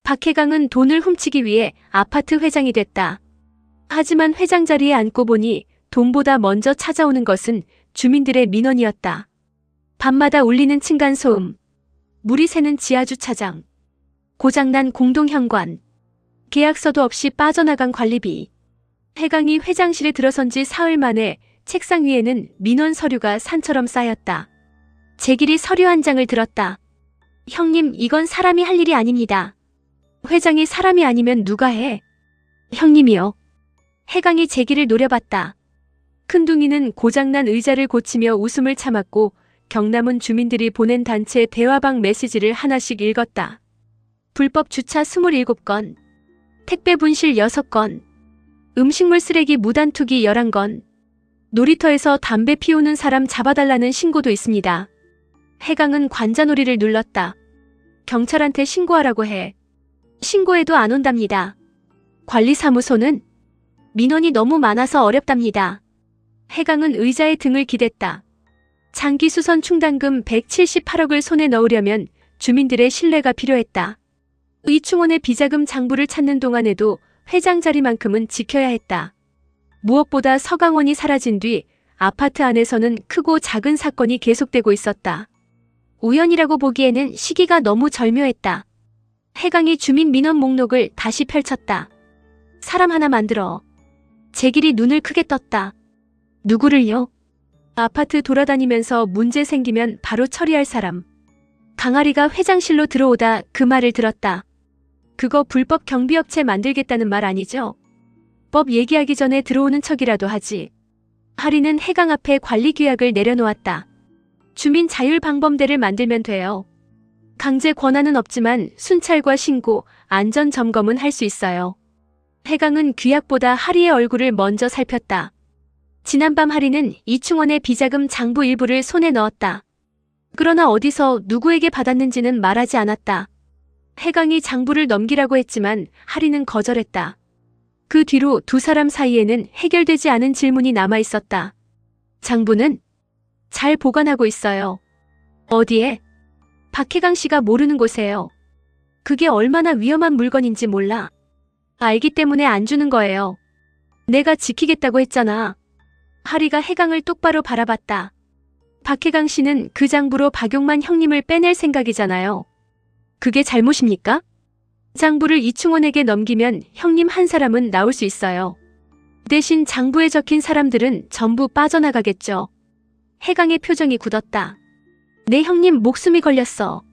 박혜강은 돈을 훔치기 위해 아파트 회장이 됐다. 하지만 회장 자리에 앉고 보니 돈보다 먼저 찾아오는 것은 주민들의 민원이었다. 밤마다 울리는 층간소음, 물이 새는 지하주차장, 고장난 공동현관, 계약서도 없이 빠져나간 관리비. 혜강이 회장실에 들어선 지 사흘 만에 책상 위에는 민원 서류가 산처럼 쌓였다. 재길이 서류 한 장을 들었다. 형님, 이건 사람이 할 일이 아닙니다. 회장이 사람이 아니면 누가 해? 형님이요. 혜강이 재길을 노려봤다. 큰둥이는 고장난 의자를 고치며 웃음을 참았고 경남은 주민들이 보낸 단체 대화방 메시지를 하나씩 읽었다. 불법 주차 27건, 택배 분실 6건, 음식물 쓰레기 무단 투기 11건, 놀이터에서 담배 피우는 사람 잡아달라는 신고도 있습니다. 혜강은 관자놀이를 눌렀다. 경찰한테 신고하라고 해. 신고해도 안 온답니다. 관리사무소는 민원이 너무 많아서 어렵답니다. 혜강은 의자에 등을 기댔다. 장기수선 충당금 178억을 손에 넣으려면 주민들의 신뢰가 필요했다. 이충원의 비자금 장부를 찾는 동안에도 회장 자리만큼은 지켜야 했다. 무엇보다 서강원이 사라진 뒤 아파트 안에서는 크고 작은 사건이 계속되고 있었다. 우연이라고 보기에는 시기가 너무 절묘했다. 혜강이 주민 민원 목록을 다시 펼쳤다. 사람 하나 만들어. 재길이 눈을 크게 떴다. 누구를요? 아파트 돌아다니면서 문제 생기면 바로 처리할 사람. 강아리가 회장실로 들어오다 그 말을 들었다. 그거 불법 경비업체 만들겠다는 말 아니죠? 법 얘기하기 전에 들어오는 척이라도 하지. 하리는 혜강 앞에 관리규약을 내려놓았다. 주민 자율방범대를 만들면 돼요. 강제 권한은 없지만 순찰과 신고, 안전점검은 할 수 있어요. 혜강은 규약보다 하리의 얼굴을 먼저 살폈다. 지난밤 하리는 이충원의 비자금 장부 일부를 손에 넣었다. 그러나 어디서 누구에게 받았는지는 말하지 않았다. 혜강이 장부를 넘기라고 했지만 하리는 거절했다. 그 뒤로 두 사람 사이에는 해결되지 않은 질문이 남아 있었다. 장부는? 잘 보관하고 있어요. 어디에? 박혜강 씨가 모르는 곳에요. 그게 얼마나 위험한 물건인지 몰라. 알기 때문에 안 주는 거예요. 내가 지키겠다고 했잖아. 하리가 혜강을 똑바로 바라봤다. 박혜강 씨는 그 장부로 박용만 형님을 빼낼 생각이잖아요. 그게 잘못입니까? 장부를 이충원에게 넘기면 형님 한 사람은 나올 수 있어요. 대신 장부에 적힌 사람들은 전부 빠져나가겠죠. 혜강의 표정이 굳었다. 내 형님 목숨이 걸렸어.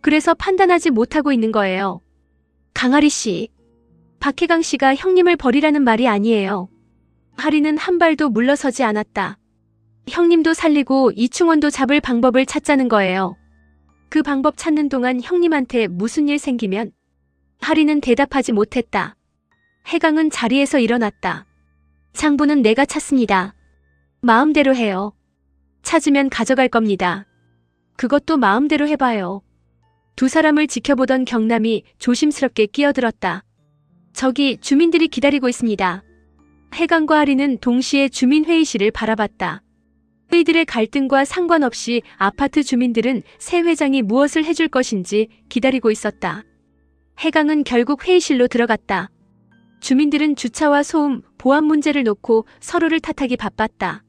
그래서 판단하지 못하고 있는 거예요. 강아리 씨. 박혜강 씨가 형님을 버리라는 말이 아니에요. 하리는 한 발도 물러서지 않았다. 형님도 살리고 이충원도 잡을 방법을 찾자는 거예요. 그 방법 찾는 동안 형님한테 무슨 일 생기면? 하리는 대답하지 못했다. 혜강은 자리에서 일어났다. 장부는 내가 찾습니다. 마음대로 해요. 찾으면 가져갈 겁니다. 그것도 마음대로 해봐요. 두 사람을 지켜보던 경남이 조심스럽게 끼어들었다. 저기 주민들이 기다리고 있습니다. 혜강과 하리는 동시에 주민회의실을 바라봤다. 이들의 갈등과 상관없이 아파트 주민들은 새 회장이 무엇을 해줄 것인지 기다리고 있었다. 혜강은 결국 회의실로 들어갔다. 주민들은 주차와 소음, 보안 문제를 놓고 서로를 탓하기 바빴다.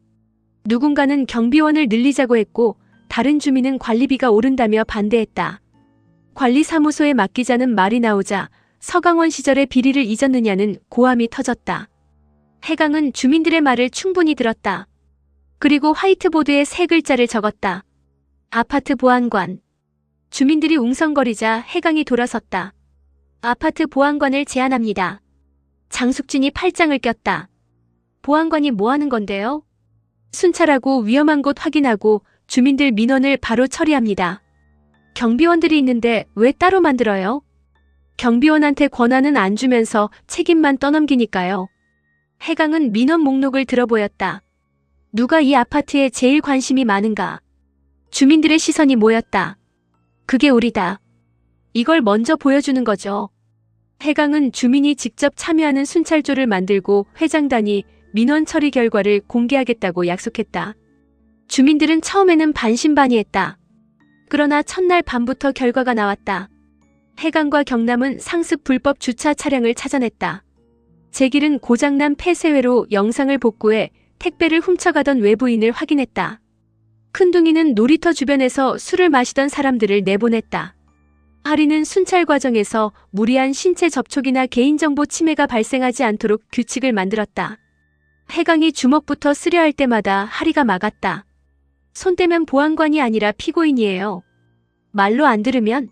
누군가는 경비원을 늘리자고 했고 다른 주민은 관리비가 오른다며 반대했다. 관리사무소에 맡기자는 말이 나오자 서강원 시절의 비리를 잊었느냐는 고함이 터졌다. 혜강은 주민들의 말을 충분히 들었다. 그리고 화이트보드에 세 글자를 적었다. 아파트 보안관. 주민들이 웅성거리자 혜강이 돌아섰다. 아파트 보안관을 제안합니다. 장숙진이 팔짱을 꼈다. 보안관이 뭐 하는 건데요? 순찰하고 위험한 곳 확인하고 주민들 민원을 바로 처리합니다. 경비원들이 있는데 왜 따로 만들어요? 경비원한테 권한은 안 주면서 책임만 떠넘기니까요. 혜강은 민원 목록을 들어보였다. 누가 이 아파트에 제일 관심이 많은가? 주민들의 시선이 모였다. 그게 우리다. 이걸 먼저 보여주는 거죠. 혜강은 주민이 직접 참여하는 순찰조를 만들고 회장단이 민원 처리 결과를 공개하겠다고 약속했다. 주민들은 처음에는 반신반의했다. 그러나 첫날 밤부터 결과가 나왔다. 해강과 경남은 상습 불법 주차 차량을 찾아냈다. 제길은 고장난 폐쇄회로 영상을 복구해 택배를 훔쳐가던 외부인을 확인했다. 큰둥이는 놀이터 주변에서 술을 마시던 사람들을 내보냈다. 하리는 순찰 과정에서 무리한 신체 접촉이나 개인정보 침해가 발생하지 않도록 규칙을 만들었다. 해강이 주먹부터 쓰려 할 때마다 하리가 막았다. 손 떼면 보안관이 아니라 피고인이에요. 말로 안 들으면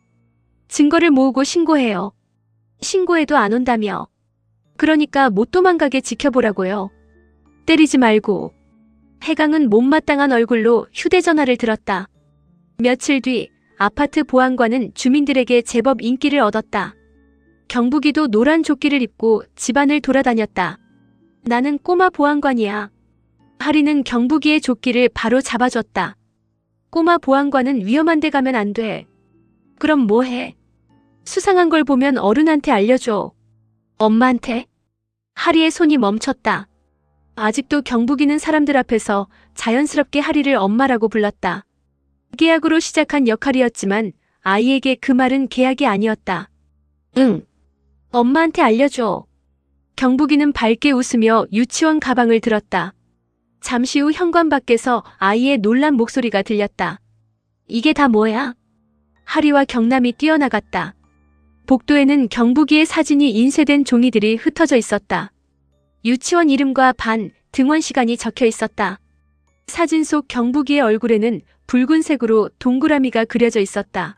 증거를 모으고 신고해요. 신고해도 안 온다며. 그러니까 못 도망가게 지켜보라고요. 때리지 말고. 해강은 못마땅한 얼굴로 휴대전화를 들었다. 며칠 뒤 아파트 보안관은 주민들에게 제법 인기를 얻었다. 경북이도 노란 조끼를 입고 집안을 돌아다녔다. 나는 꼬마 보안관이야. 하리는 경북이의 조끼를 바로 잡아줬다. 꼬마 보안관은 위험한 데 가면 안 돼. 그럼 뭐 해? 수상한 걸 보면 어른한테 알려줘. 엄마한테? 하리의 손이 멈췄다. 아직도 경북이는 사람들 앞에서 자연스럽게 하리를 엄마라고 불렀다. 계약으로 시작한 역할이었지만 아이에게 그 말은 계약이 아니었다. 응. 엄마한테 알려줘. 경북이는 밝게 웃으며 유치원 가방을 들었다. 잠시 후 현관 밖에서 아이의 놀란 목소리가 들렸다. 이게 다 뭐야? 하리와 경남이 뛰어나갔다. 복도에는 경북이의 사진이 인쇄된 종이들이 흩어져 있었다. 유치원 이름과 반, 등원 시간이 적혀 있었다. 사진 속 경북이의 얼굴에는 붉은색으로 동그라미가 그려져 있었다.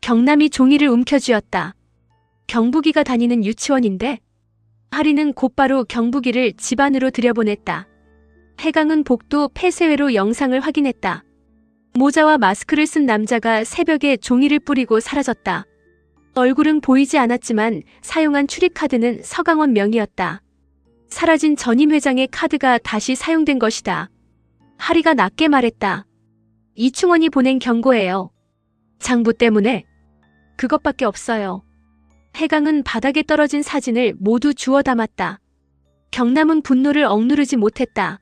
경남이 종이를 움켜쥐었다. 경북이가 다니는 유치원인데? 하리는 곧바로 경북이를 집 안으로 들여보냈다. 해강은 복도 폐쇄회로 영상을 확인했다. 모자와 마스크를 쓴 남자가 새벽에 종이를 뿌리고 사라졌다. 얼굴은 보이지 않았지만 사용한 출입카드는 서강원 명의였다. 사라진 전임 회장의 카드가 다시 사용된 것이다. 하리가 낮게 말했다. 이충원이 보낸 경고예요. 장부 때문에? 그것밖에 없어요. 해강은 바닥에 떨어진 사진을 모두 주워 담았다. 경남은 분노를 억누르지 못했다.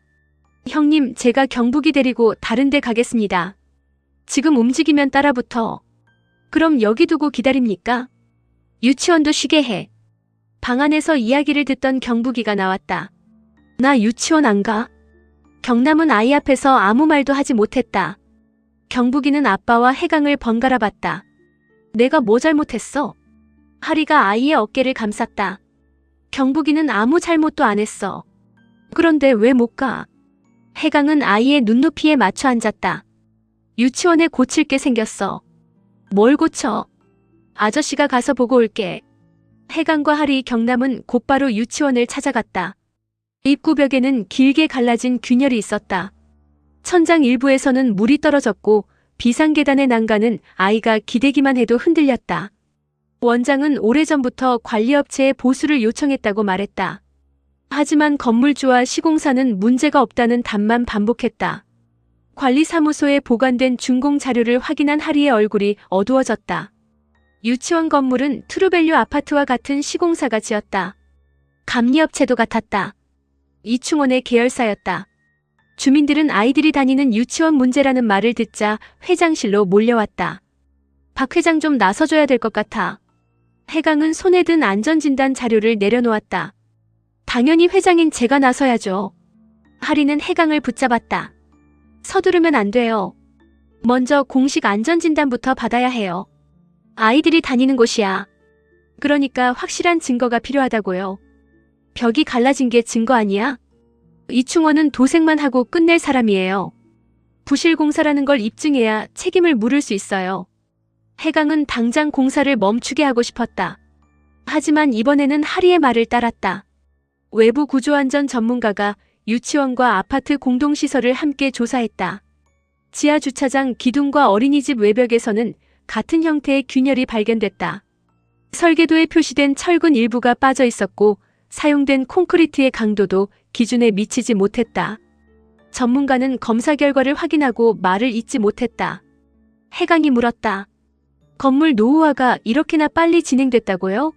형님, 제가 경북이 데리고 다른 데 가겠습니다. 지금 움직이면 따라붙어. 그럼 여기 두고 기다립니까? 유치원도 쉬게 해. 방 안에서 이야기를 듣던 경북이가 나왔다. 나 유치원 안 가? 경남은 아이 앞에서 아무 말도 하지 못했다. 경북이는 아빠와 해강을 번갈아 봤다. 내가 뭐 잘못했어? 하리가 아이의 어깨를 감쌌다. 경북이는 아무 잘못도 안 했어. 그런데 왜 못 가? 해강은 아이의 눈높이에 맞춰 앉았다. 유치원에 고칠 게 생겼어. 뭘 고쳐? 아저씨가 가서 보고 올게. 해강과 하리, 경남은 곧바로 유치원을 찾아갔다. 입구 벽에는 길게 갈라진 균열이 있었다. 천장 일부에서는 물이 떨어졌고 비상계단의 난간은 아이가 기대기만 해도 흔들렸다. 원장은 오래전부터 관리업체에 보수를 요청했다고 말했다. 하지만 건물주와 시공사는 문제가 없다는 답만 반복했다. 관리사무소에 보관된 준공 자료를 확인한 하리의 얼굴이 어두워졌다. 유치원 건물은 트루밸류 아파트와 같은 시공사가 지었다. 감리업체도 같았다. 이충원의 계열사였다. 주민들은 아이들이 다니는 유치원 문제라는 말을 듣자 회장실로 몰려왔다. 박 회장 좀 나서줘야 될 것 같아. 해강은 손에 든 안전진단 자료를 내려놓았다. 당연히 회장인 제가 나서야죠. 하리는 해강을 붙잡았다. 서두르면 안 돼요. 먼저 공식 안전진단부터 받아야 해요. 아이들이 다니는 곳이야. 그러니까 확실한 증거가 필요하다고요. 벽이 갈라진 게 증거 아니야? 이충원은 도색만 하고 끝낼 사람이에요. 부실공사라는 걸 입증해야 책임을 물을 수 있어요. 해강은 당장 공사를 멈추게 하고 싶었다. 하지만 이번에는 하리의 말을 따랐다. 외부 구조안전 전문가가 유치원과 아파트 공동시설을 함께 조사했다. 지하 주차장 기둥과 어린이집 외벽에서는 같은 형태의 균열이 발견됐다. 설계도에 표시된 철근 일부가 빠져 있었고 사용된 콘크리트의 강도도 기준에 미치지 못했다. 전문가는 검사 결과를 확인하고 말을 잇지 못했다. 해강이 물었다. 건물 노후화가 이렇게나 빨리 진행됐다고요?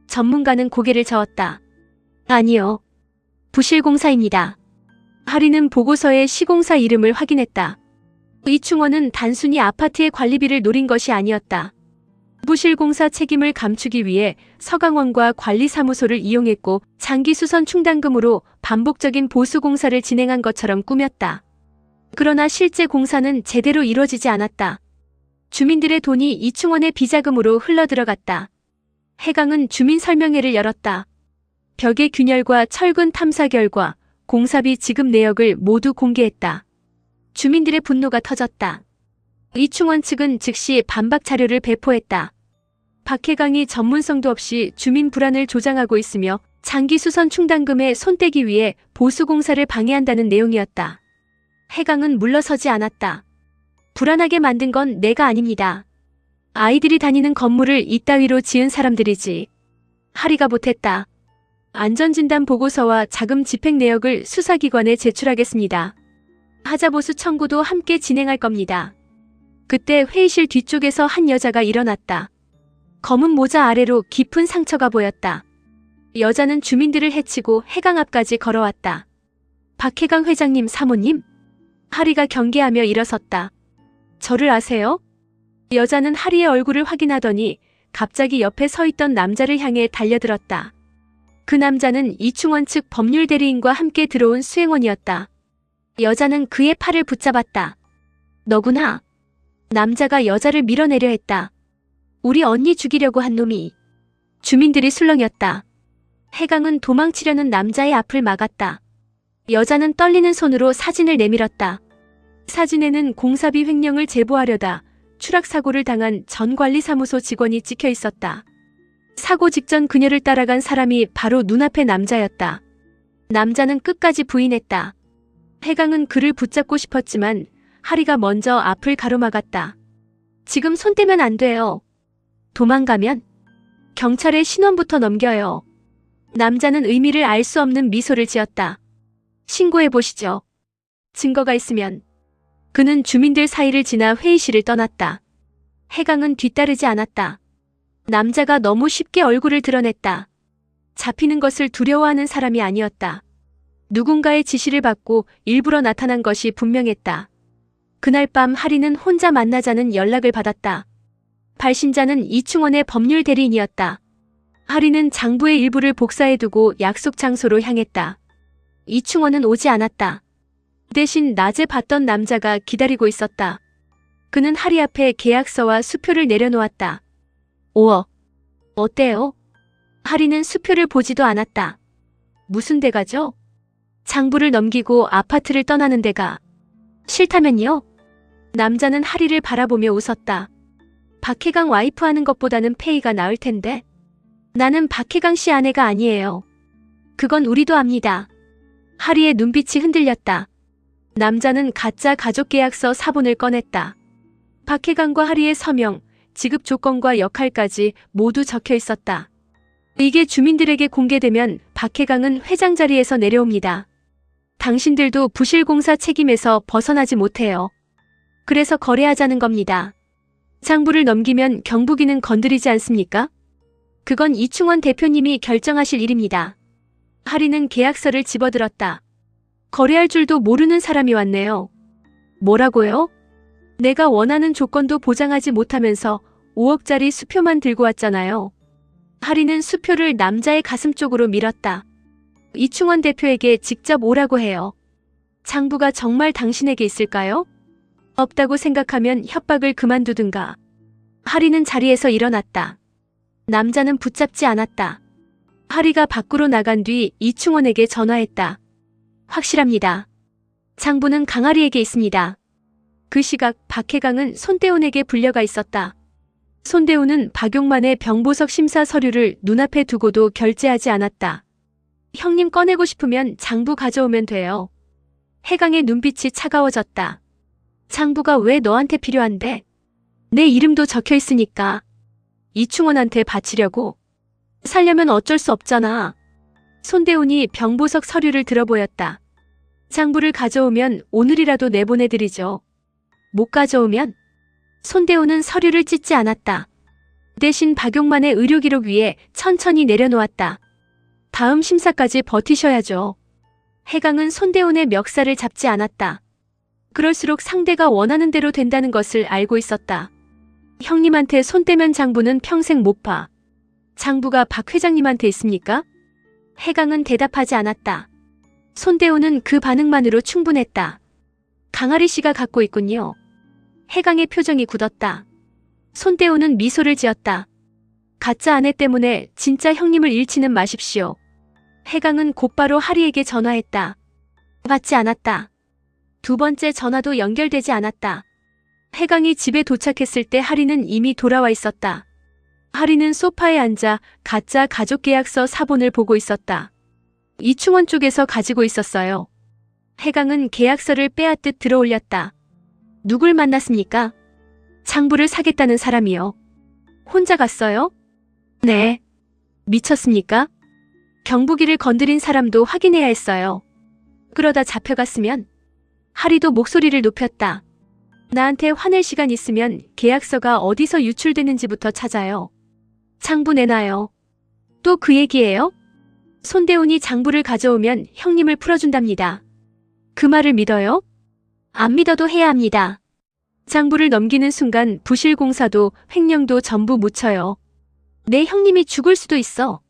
전문가는 고개를 저었다. 아니요. 부실공사입니다. 하리는 보고서에 시공사 이름을 확인했다. 이충원은 단순히 아파트의 관리비를 노린 것이 아니었다. 부실공사 책임을 감추기 위해 서강원과 관리사무소를 이용했고 장기수선 충당금으로 반복적인 보수공사를 진행한 것처럼 꾸몄다. 그러나 실제 공사는 제대로 이루어지지 않았다. 주민들의 돈이 이충원의 비자금으로 흘러들어갔다. 해강은 주민 설명회를 열었다. 벽의 균열과 철근 탐사 결과, 공사비 지급 내역을 모두 공개했다. 주민들의 분노가 터졌다. 이충원 측은 즉시 반박 자료를 배포했다. 박해강이 전문성도 없이 주민 불안을 조장하고 있으며 장기수선 충당금에 손떼기 위해 보수공사를 방해한다는 내용이었다. 해강은 물러서지 않았다. 불안하게 만든 건 내가 아닙니다. 아이들이 다니는 건물을 이따위로 지은 사람들이지. 하리가 보탰다. 안전진단 보고서와 자금 집행 내역을 수사기관에 제출하겠습니다. 하자보수 청구도 함께 진행할 겁니다. 그때 회의실 뒤쪽에서 한 여자가 일어났다. 검은 모자 아래로 깊은 상처가 보였다. 여자는 주민들을 해치고 해강 앞까지 걸어왔다. 박해강 회장님 사모님? 하리가 경계하며 일어섰다. 저를 아세요? 여자는 하리의 얼굴을 확인하더니 갑자기 옆에 서 있던 남자를 향해 달려들었다. 그 남자는 이충원 측 법률 대리인과 함께 들어온 수행원이었다. 여자는 그의 팔을 붙잡았다. 너구나. 남자가 여자를 밀어내려 했다. 우리 언니 죽이려고 한 놈이. 주민들이 술렁였다. 해강은 도망치려는 남자의 앞을 막았다. 여자는 떨리는 손으로 사진을 내밀었다. 사진에는 공사비 횡령을 제보하려다 추락사고를 당한 전 관리사무소 직원이 찍혀 있었다. 사고 직전 그녀를 따라간 사람이 바로 눈앞의 남자였다. 남자는 끝까지 부인했다. 해강은 그를 붙잡고 싶었지만 하리가 먼저 앞을 가로막았다. 지금 손 떼면 안 돼요. 도망가면 경찰에 신원부터 넘겨요. 남자는 의미를 알 수 없는 미소를 지었다. 신고해보시죠. 증거가 있으면. 그는 주민들 사이를 지나 회의실을 떠났다. 해강은 뒤따르지 않았다. 남자가 너무 쉽게 얼굴을 드러냈다. 잡히는 것을 두려워하는 사람이 아니었다. 누군가의 지시를 받고 일부러 나타난 것이 분명했다. 그날 밤 하리는 혼자 만나자는 연락을 받았다. 발신자는 이충원의 법률 대리인이었다. 하리는 장부의 일부를 복사해두고 약속 장소로 향했다. 이충원은 오지 않았다. 대신 낮에 봤던 남자가 기다리고 있었다. 그는 하리 앞에 계약서와 수표를 내려놓았다. 오어. 어때요? 하리는 수표를 보지도 않았다. 무슨 대가죠? 장부를 넘기고 아파트를 떠나는 데가. 싫다면요? 남자는 하리를 바라보며 웃었다. 박해강 와이프 하는 것보다는 페이가 나을 텐데. 나는 박해강 씨 아내가 아니에요. 그건 우리도 압니다. 하리의 눈빛이 흔들렸다. 남자는 가짜 가족계약서 사본을 꺼냈다. 박해강과 하리의 서명, 지급 조건과 역할까지 모두 적혀 있었다. 이게 주민들에게 공개되면 박해강은 회장 자리에서 내려옵니다. 당신들도 부실공사 책임에서 벗어나지 못해요. 그래서 거래하자는 겁니다. 장부를 넘기면 경부기는 건드리지 않습니까? 그건 이충원 대표님이 결정하실 일입니다. 하리는 계약서를 집어들었다. 거래할 줄도 모르는 사람이 왔네요. 뭐라고요? 내가 원하는 조건도 보장하지 못하면서 5억짜리 수표만 들고 왔잖아요. 하리는 수표를 남자의 가슴 쪽으로 밀었다. 이충원 대표에게 직접 오라고 해요. 장부가 정말 당신에게 있을까요? 없다고 생각하면 협박을 그만두든가. 하리는 자리에서 일어났다. 남자는 붙잡지 않았다. 하리가 밖으로 나간 뒤 이충원에게 전화했다. 확실합니다. 장부는 강아리에게 있습니다. 그 시각 박해강은 손대훈에게 불려가 있었다. 손대훈은 박용만의 병보석 심사 서류를 눈앞에 두고도 결제하지 않았다. 형님 꺼내고 싶으면 장부 가져오면 돼요. 해강의 눈빛이 차가워졌다. 장부가 왜 너한테 필요한데? 내 이름도 적혀 있으니까. 이충원한테 바치려고? 살려면 어쩔 수 없잖아. 손대훈이 병보석 서류를 들어보였다. 장부를 가져오면 오늘이라도 내보내드리죠. 못 가져오면? 손대훈은 서류를 찢지 않았다. 대신 박용만의 의료기록 위에 천천히 내려놓았다. 다음 심사까지 버티셔야죠. 해강은 손대훈의 멱살을 잡지 않았다. 그럴수록 상대가 원하는 대로 된다는 것을 알고 있었다. 형님한테 손 떼면 장부는 평생 못 봐. 장부가 박 회장님한테 있습니까? 해강은 대답하지 않았다. 손대우는 그 반응만으로 충분했다. 강아리 씨가 갖고 있군요. 해강의 표정이 굳었다. 손대우는 미소를 지었다. 가짜 아내 때문에 진짜 형님을 잃지는 마십시오. 해강은 곧바로 하리에게 전화했다. 받지 않았다. 두 번째 전화도 연결되지 않았다. 해강이 집에 도착했을 때 하리는 이미 돌아와 있었다. 하리는 소파에 앉아 가짜 가족계약서 사본을 보고 있었다. 이충원 쪽에서 가지고 있었어요. 해강은 계약서를 빼앗듯 들어올렸다. 누굴 만났습니까? 장부를 사겠다는 사람이요. 혼자 갔어요? 네. 미쳤습니까? 경부기를 건드린 사람도 확인해야 했어요. 그러다 잡혀갔으면. 하리도 목소리를 높였다. 나한테 화낼 시간 있으면 계약서가 어디서 유출되는지부터 찾아요. 장부 내놔요. 또 그 얘기예요? 손대훈이 장부를 가져오면 형님을 풀어준답니다. 그 말을 믿어요? 안 믿어도 해야 합니다. 장부를 넘기는 순간 부실공사도 횡령도 전부 묻혀요. 내 형님이 죽을 수도 있어.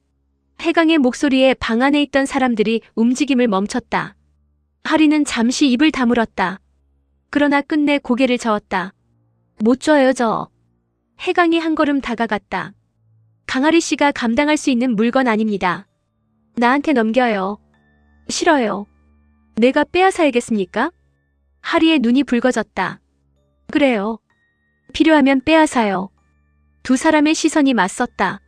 해강의 목소리에 방 안에 있던 사람들이 움직임을 멈췄다. 하리는 잠시 입을 다물었다. 그러나 끝내 고개를 저었다. 못 줘요 저. 해강이 한 걸음 다가갔다. 강아리 씨가 감당할 수 있는 물건 아닙니다. 나한테 넘겨요. 싫어요. 내가 빼앗아야겠습니까? 하리의 눈이 붉어졌다. 그래요. 필요하면 빼앗아요. 두 사람의 시선이 맞섰다.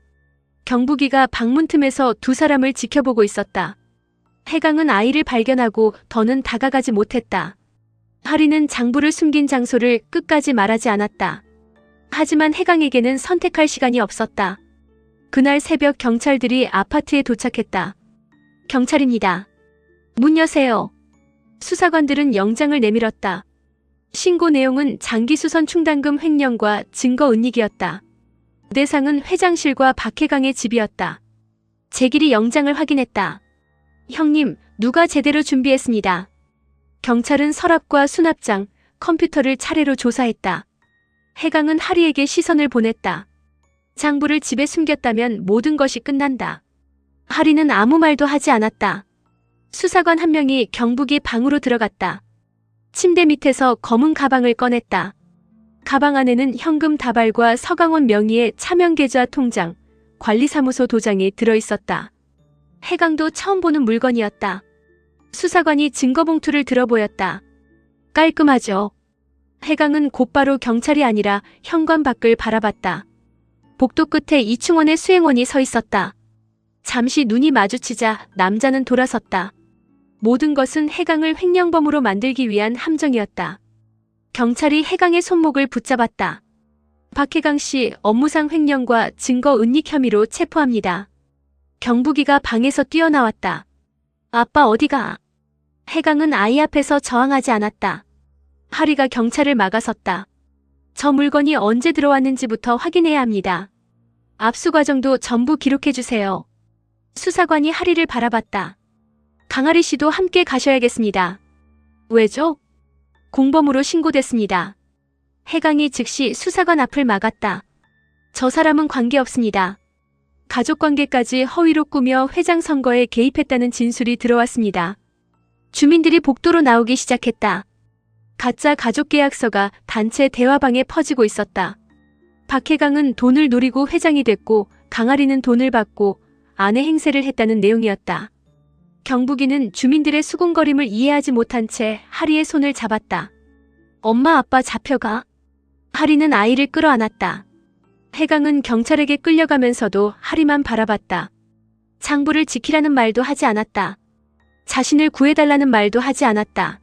경부기가 방문 틈에서 두 사람을 지켜보고 있었다. 해강은 아이를 발견하고 더는 다가가지 못했다. 하리는 장부를 숨긴 장소를 끝까지 말하지 않았다. 하지만 해강에게는 선택할 시간이 없었다. 그날 새벽 경찰들이 아파트에 도착했다. 경찰입니다. 문 여세요. 수사관들은 영장을 내밀었다. 신고 내용은 장기수선 충당금 횡령과 증거 은닉이었다. 대상은 회장실과 박해강의 집이었다. 제길이 영장을 확인했다. 형님, 누가 제대로 준비했습니다. 경찰은 서랍과 수납장, 컴퓨터를 차례로 조사했다. 해강은 하리에게 시선을 보냈다. 장부를 집에 숨겼다면 모든 것이 끝난다. 하리는 아무 말도 하지 않았다. 수사관 한 명이 경북이 방으로 들어갔다. 침대 밑에서 검은 가방을 꺼냈다. 가방 안에는 현금 다발과 서강원 명의의 차명계좌 통장, 관리사무소 도장이 들어있었다. 해강도 처음 보는 물건이었다. 수사관이 증거봉투를 들어보였다. 깔끔하죠. 해강은 곧바로 경찰이 아니라 현관 밖을 바라봤다. 복도 끝에 이충원의 수행원이 서 있었다. 잠시 눈이 마주치자 남자는 돌아섰다. 모든 것은 해강을 횡령범으로 만들기 위한 함정이었다. 경찰이 해강의 손목을 붙잡았다. 박해강 씨 업무상 횡령과 증거 은닉 혐의로 체포합니다. 경부기가 방에서 뛰어나왔다. 아빠 어디가? 해강은 아이 앞에서 저항하지 않았다. 하리가 경찰을 막아섰다. 저 물건이 언제 들어왔는지부터 확인해야 합니다. 압수 과정도 전부 기록해주세요. 수사관이 하리를 바라봤다. 강아리 씨도 함께 가셔야겠습니다. 왜죠? 공범으로 신고됐습니다. 해강이 즉시 수사관 앞을 막았다. 저 사람은 관계없습니다. 가족관계까지 허위로 꾸며 회장 선거에 개입했다는 진술이 들어왔습니다. 주민들이 복도로 나오기 시작했다. 가짜 가족계약서가 단체 대화방에 퍼지고 있었다. 박해강은 돈을 노리고 회장이 됐고 강아리는 돈을 받고 아내 행세를 했다는 내용이었다. 경부기는 주민들의 수군거림을 이해하지 못한 채 하리의 손을 잡았다. 엄마 아빠 잡혀가. 하리는 아이를 끌어안았다. 해강은 경찰에게 끌려가면서도 하리만 바라봤다. 장부를 지키라는 말도 하지 않았다. 자신을 구해달라는 말도 하지 않았다.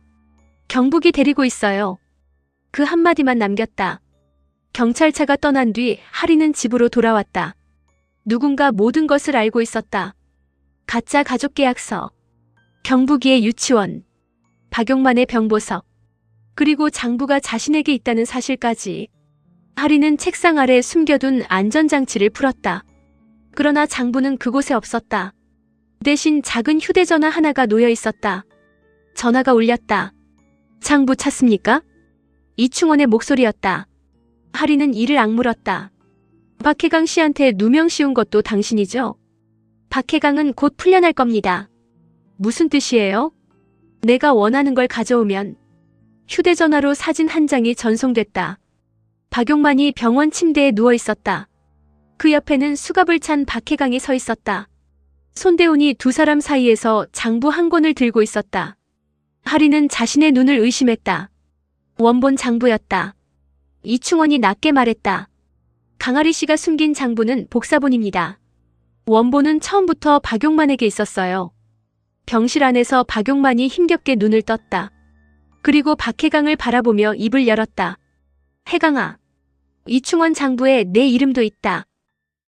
경북이 데리고 있어요. 그 한마디만 남겼다. 경찰차가 떠난 뒤 하리는 집으로 돌아왔다. 누군가 모든 것을 알고 있었다. 가짜 가족계약서, 경북이의 유치원, 박용만의 병보석, 그리고 장부가 자신에게 있다는 사실까지. 하리는 책상 아래 숨겨둔 안전장치를 풀었다. 그러나 장부는 그곳에 없었다. 대신 작은 휴대전화 하나가 놓여 있었다. 전화가 울렸다. 장부 찾습니까? 이충원의 목소리였다. 하리는 이를 악물었다. 박해강 씨한테 누명 씌운 것도 당신이죠? 박해강은 곧 풀려날 겁니다. 무슨 뜻이에요? 내가 원하는 걸 가져오면. 휴대전화로 사진 한 장이 전송됐다. 박용만이 병원 침대에 누워 있었다. 그 옆에는 수갑을 찬 박해강이 서 있었다. 손대훈이 두 사람 사이에서 장부 한 권을 들고 있었다. 하리는 자신의 눈을 의심했다. 원본 장부였다. 이충원이 낮게 말했다. 강아리 씨가 숨긴 장부는 복사본입니다. 원본은 처음부터 박용만에게 있었어요. 병실 안에서 박용만이 힘겹게 눈을 떴다. 그리고 박해강을 바라보며 입을 열었다. 해강아, 이충원 장부에 내 이름도 있다.